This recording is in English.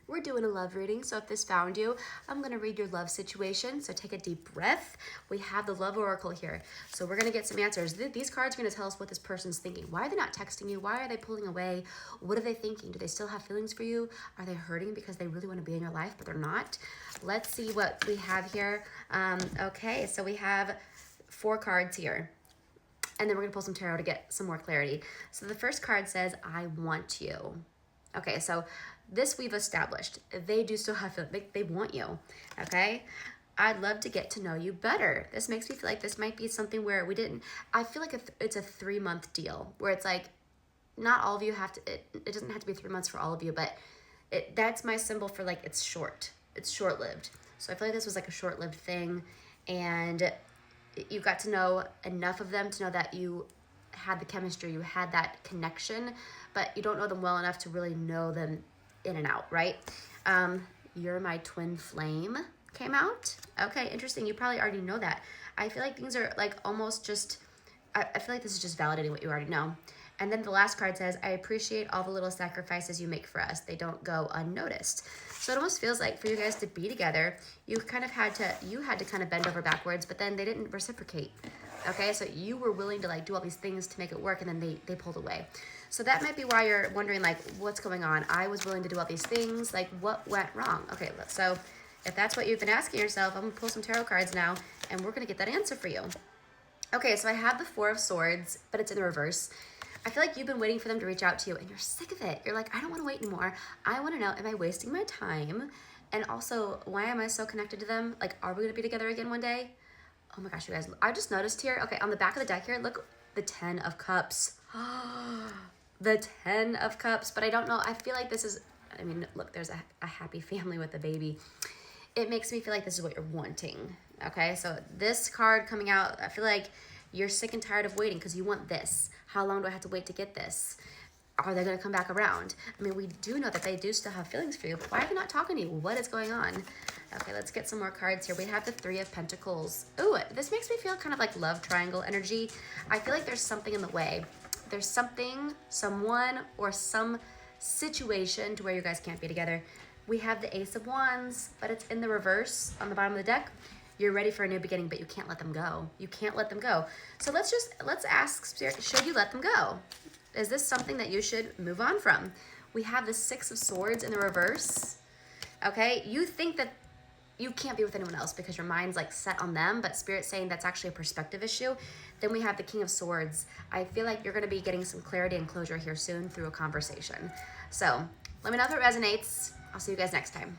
We're doing a love reading, so if this found you, I'm gonna read your love situation. So take a deep breath. We have the love oracle here. So we're gonna get some answers. These cards are gonna tell us what this person's thinking. Why are they not texting you? Why are they pulling away? What are they thinking? Do they still have feelings for you? Are they hurting because they really wanna be in your life, but they're not? Let's see what we have here. Okay, so we have 4 cards here. And then we're gonna pull some tarot to get some more clarity. So the first card says, I want you. Okay, so this we've established. They do still have, they want you, okay? I'd love to get to know you better. This makes me feel like this might be something where we didn't, I feel like it's a 3-month deal where it's like, not all of you have to, it doesn't have to be 3 months for all of you, but that's my symbol for like, it's short-lived. So I feel like this was like a short-lived thing, and you got to know enough of them to know that you had the chemistry, you had that connection, but you don't know them well enough to really know them in and out, right? You're my twin flame came out. Okay, interesting. You probably already know that. I feel like things are like almost just, I feel like this is just validating what you already know. And then the last card says, I appreciate all the little sacrifices you make for us. They don't go unnoticed. So it almost feels like for you guys to be together, you kind of had to kind of bend over backwards, but then they didn't reciprocate. Okay, so you were willing to like do all these things to make it work, and then they pulled away. So that might be why you're wondering like, what's going on? I was willing to do all these things, like what went wrong? Okay, so if that's what you've been asking yourself, I'm gonna pull some tarot cards now, and we're gonna get that answer for you. Okay, so I have the 4 of Swords, but it's in the reverse. I feel like you've been waiting for them to reach out to you, and you're sick of it. You're like, I don't want to wait anymore. I want to know, am I wasting my time? And also, why am I so connected to them? Like, are we going to be together again one day? Oh my gosh, you guys. I just noticed here. Okay, on the back of the deck here, look, the 10 of Cups. The 10 of Cups. But I don't know. I feel like this is, I mean, look, there's a happy family with a baby. It makes me feel like this is what you're wanting. Okay, so this card coming out, I feel like you're sick and tired of waiting because you want this. How long do I have to wait to get this? Are they going to come back around? I mean, we do know that they do still have feelings for you, but why are they not talking to you? What is going on? Okay, let's get some more cards here. We have the 3 of Pentacles. Ooh, this makes me feel kind of like love triangle energy. I feel like there's something in the way. There's something, someone, or some situation to where you guys can't be together. We have the Ace of Wands, but it's in the reverse on the bottom of the deck. You're ready for a new beginning, but you can't let them go. You can't let them go. So let's ask Spirit, should you let them go? Is this something that you should move on from? We have the 6 of Swords in the reverse. Okay, you think that you can't be with anyone else because your mind's like set on them, but Spirit's saying that's actually a perspective issue. Then we have the King of Swords. I feel like you're gonna be getting some clarity and closure here soon through a conversation. So let me know if it resonates. I'll see you guys next time.